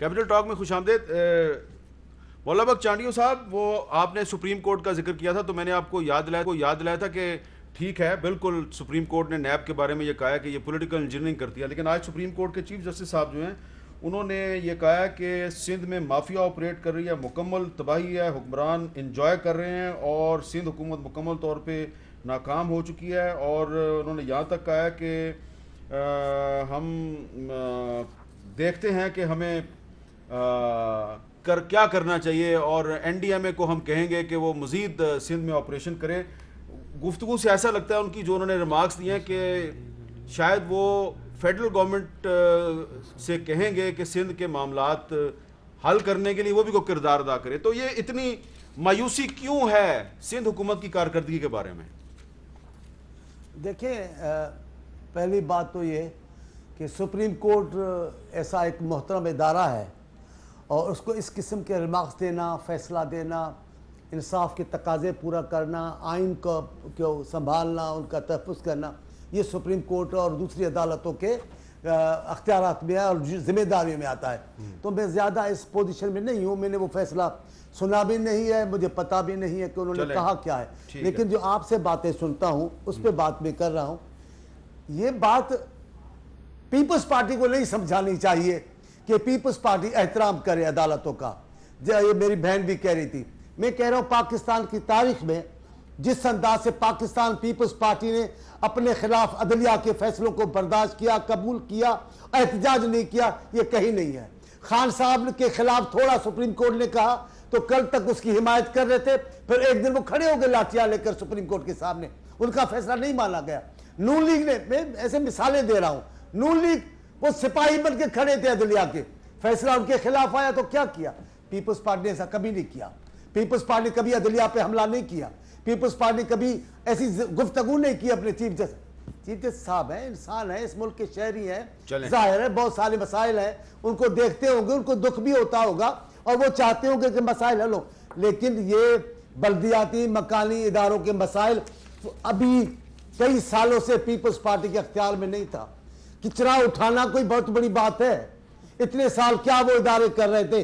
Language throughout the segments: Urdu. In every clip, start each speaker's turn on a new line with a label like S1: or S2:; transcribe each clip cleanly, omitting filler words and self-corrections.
S1: کیپٹل ٹاک میں خوش آمدید. مولا بخش چانڈیو صاحب, وہ آپ نے سپریم کورٹ کا ذکر کیا تھا تو میں نے آپ کو یاد دلایا تھا کہ ٹھیک ہے, بالکل سپریم کورٹ نے نیب کے بارے میں یہ کہا ہے کہ یہ پولیٹیکل انجینئرنگ کرتی ہے, لیکن آج سپریم کورٹ کے چیف جسٹس صاحب جو ہیں انہوں نے یہ کہا ہے کہ سندھ میں مافیا آپریٹ کر رہی ہے, مکمل تباہی ہے, حکمران انجوائے کر رہے ہیں اور سندھ حکومت مکمل طور پہ ناکام ہو چکی ہے. اور انہوں نے یہاں تک کہا ہے کہ ہم دیکھتے ہیں کہ ہمیں کیا کرنا چاہیے اور این ڈی ایم اے کو ہم کہیں گے کہ وہ مزید سندھ میں آپریشن کرے. گفتگو سے ایسا لگتا ہے ان کی جو انہوں نے ریمارکس دیے ہیں کہ شاید وہ فیڈرل گورنمنٹ سے کہیں گے کہ سندھ کے معاملات حل کرنے کے لیے وہ بھی کوئی کردار ادا کرے. تو یہ اتنی مایوسی کیوں ہے سندھ حکومت کی کارکردگی کے بارے میں؟
S2: دیکھیں, پہلی بات تو یہ کہ سپریم کورٹ ایسا ایک محترم ادارہ ہے اور اس کو اس قسم کے ریمارکس دینا, فیصلہ دینا, انصاف کے تقاضے پورا کرنا, آئین کو سنبھالنا, ان کا تحفظ کرنا, یہ سپریم کورٹ اور دوسری عدالتوں کے اختیارات میں اور ذمہ داریوں میں آتا ہے. تو میں زیادہ اس پوزیشن میں نہیں ہوں, میں نے وہ فیصلہ سنا بھی نہیں ہے, مجھے پتہ بھی نہیں ہے کہ انہوں نے کہا کیا ہے, لیکن جو آپ سے باتیں سنتا ہوں اس پہ بات میں کر رہا ہوں. یہ بات پیپلز پارٹی کو نہیں سمجھانی چاہیے کہ پیپلز پارٹی احترام کرے عدالتوں کا. یہ میری بہن بھی کہہ رہی تھی, میں کہہ رہا ہوں پاکستان کی تاریخ میں جس انداز سے پاکستان پیپلز پارٹی نے اپنے خلاف عدلیہ کے فیصلوں کو برداشت کیا, قبول کیا, احتجاج نہیں کیا, یہ کہیں نہیں ہے. خان صاحب کے خلاف تھوڑا سپریم کورٹ نے کہا تو کل تک اس کی حمایت کر رہے تھے, پھر ایک دن وہ کھڑے ہو گئے لاٹھیاں لے کر سپریم کورٹ کے سامنے, ان کا فیصلہ نہیں مانا گیا. نون لیگ نے, میں ایسے مثالیں دے رہا ہوں, نون لیگ وہ سپاہی بن کے کھڑے تھے عدلیہ کے, فیصلہ ان کے خلاف آیا تو کیا کیا؟ پیپلز پارٹی نے ایسا کبھی نہیں کیا. پیپلز پارٹی نے کبھی عدلیہ پہ حملہ نہیں کیا. پیپلز پارٹی نے کبھی ایسی گفتگو نہیں کی اپنے چیف جسٹس صاحب ہیں, انسان ہیں, اس ملک کے شہری ہیں, ظاہر ہے بہت سارے مسائل ہیں, ان کو دیکھتے ہوں گے, ان کو دکھ بھی ہوتا ہوگا اور وہ چاہتے ہوں گے کہ مسائل حل ہو, لیکن یہ بلدیاتی مکانی اداروں کے مسائل ابھی کئی سالوں سے پیپلز پارٹی کے اختیار میں نہیں تھا. کچرا اٹھانا کوئی بہت بڑی بات ہے, اتنے سال کیا وہ ادارے کر رہے تھے.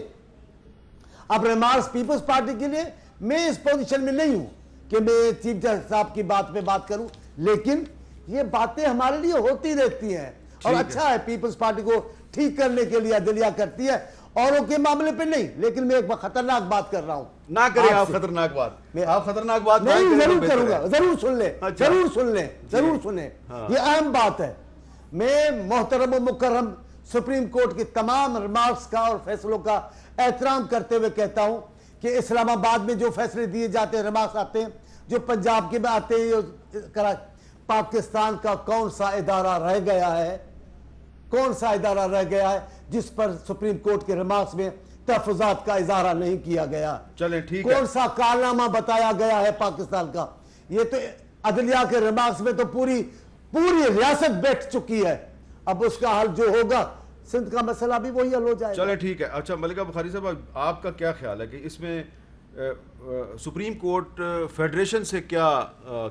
S2: اب ریمارکس پیپلز پارٹی کے لیے میں اس پوزیشن میں نہیں ہوں کہ میں چیف جسٹس صاحب کی بات پہ بات کروں, لیکن یہ باتیں ہمارے لیے ہوتی رہتی ہیں اور اچھا ہے پیپلز پارٹی کو ٹھیک کرنے کے لیے عدلیہ کرتی ہے, اوروں کے معاملے پہ نہیں. لیکن میں ایک خطرناک بات کر رہا ہوں.
S1: نہ کریں آپ خطرناک بات, آپ خطرناک بات
S2: نہیں, ضرور کروں گا, ضرور سن لیں, ضرور سن لیں, ضرور سنیں, یہ اہم بات ہے. میں محترم و مکرم سپریم کورٹ کے تمام ریمارکس کا اور فیصلوں کا احترام کرتے ہوئے کہتا ہوں کہ اسلام آباد میں جو فیصلے دیے جاتے ہیں, ریمارکس آتے ہیں, جو پنجاب کے میں آتے ہیں, پاکستان کا کون سا ادارہ رہ گیا ہے, کون سا ادارہ رہ گیا ہے جس پر سپریم کورٹ کے ریمارکس میں تحفظات کا اظہارہ نہیں کیا گیا؟
S1: چلیں ٹھیک ہے.
S2: کون سا کارنامہ بتایا گیا ہے پاکستان کا؟ یہ تو عدلیہ کے ریمارکس میں تو پوری ریاست بیٹھ چکی ہے. اب اس کا حل جو ہوگا, سندھ کا مسئلہ بھی وہی حل ہو جائے گا.
S1: چلیں ٹھیک ہے. اچھا ملکہ بخاری صاحب, آپ کا کیا خیال ہے کہ اس میں سپریم کورٹ فیڈریشن سے کیا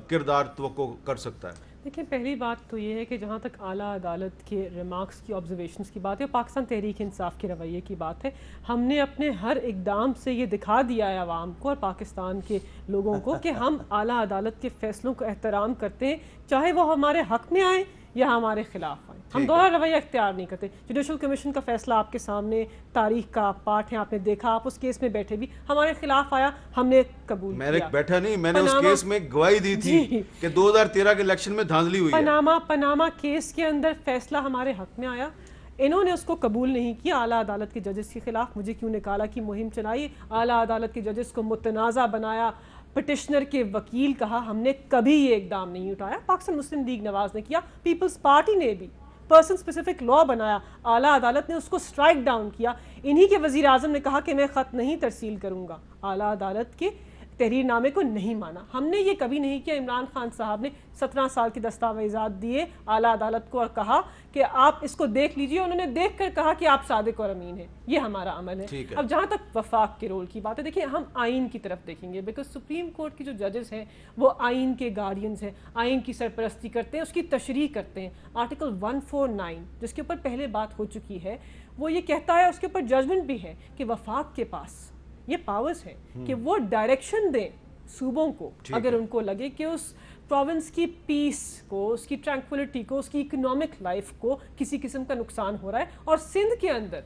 S1: کردار توقع کر سکتا ہے؟
S3: دیکھیں, پہلی بات تو یہ ہے کہ جہاں تک اعلیٰ عدالت کے ریمارکس کی آبزرویشنز کی بات ہے, پاکستان تحریک انصاف کے رویے کی بات ہے, ہم نے اپنے ہر اقدام سے یہ دکھا دیا ہے عوام کو اور پاکستان کے لوگوں کو کہ ہم اعلیٰ عدالت کے فیصلوں کو احترام کرتے ہیں, چاہے وہ ہمارے حق میں آئیں یا ہمارے خلاف آئیں. ہم دوہرا رویہ اختیار نہیں کرتے. جوڈیشل کمیشن کا فیصلہ آپ کے سامنے تاریخ کا پارٹ ہے, آپ نے دیکھا, آپ اس کیس میں بیٹھے بھی, ہمارے خلاف آیا, ہم نے قبول کیا.
S1: میں بیٹھا نہیں, میں نے اس کیس میں گواہی دی تھی کہ 2013 کے الیکشن میں دھاندلی ہوئی ہے.
S3: پناما کیس کے اندر فیصلہ ہمارے حق میں آیا, انہوں نے اس کو قبول نہیں کیا. اعلیٰ عدالت کے ججز کے خلاف مجھے کیوں نکالا کی مہم چلائی, اعلیٰ عدالت کے ججز کو متنازع بنایا, پٹیشنر کے وکیل کہا, ہم نے کبھی یہ اقدام نہیں اٹھایا. پاکستان مسلم لیگ نواز نے کیا, پیپلز پارٹی نے بھی پرسن سپیسیفک لا بنایا, اعلیٰ عدالت نے اس کو سٹرائک ڈاؤن کیا. انہی کے وزیر اعظم نے کہا کہ میں خط نہیں ترسیل کروں گا. اعلیٰ عدالت کے تحریر نامے کو نہیں مانا. ہم نے یہ کبھی نہیں کیا. عمران خان صاحب نے 17 سال کی دستاویزات دیے اعلیٰ عدالت کو اور کہا کہ آپ اس کو دیکھ لیجئے. انہوں نے دیکھ کر کہا کہ آپ صادق اور امین ہیں. یہ ہمارا عمل ہے. اب جہاں تک وفاق کے رول کی بات ہے, دیکھیں ہم آئین کی طرف دیکھیں گے, بیکاز سپریم کورٹ کی جو ججز ہیں وہ آئین کے گارڈینز ہیں, آئین کی سرپرستی کرتے ہیں, اس کی تشریح کرتے ہیں. آرٹیکل 149 جس کے اوپر پہلے بات ہو چکی ہے, وہ یہ کہتا ہے, اس کے اوپر ججمنٹ بھی ہے کہ وفاق کے پاس یہ پاورز ہیں کہ وہ ڈائریکشن دیں صوبوں کو اگر ان کو لگے کہ اس پروونس کی پیس کو, اس کی ٹرانکولیٹی کو, اس کی اکنامک لائف کو کسی قسم کا نقصان ہو رہا ہے. اور سندھ کے اندر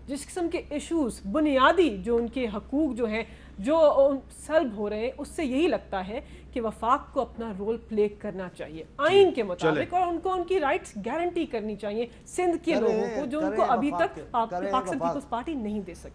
S3: جس قسم کے ایشوز بنیادی جو ان کے حقوق جو ہیں جو سلب ہو رہے ہیں, اس سے یہی لگتا ہے کہ وفاق کو اپنا رول پلے کرنا چاہیے آئین کے مطابق, اور ان کو ان کی رائٹس گارنٹی کرنی چاہیے سندھ کے لوگوں کو, جو ان کو ابھی تک پاکستان پیپلز پارٹی نہیں دے سکی.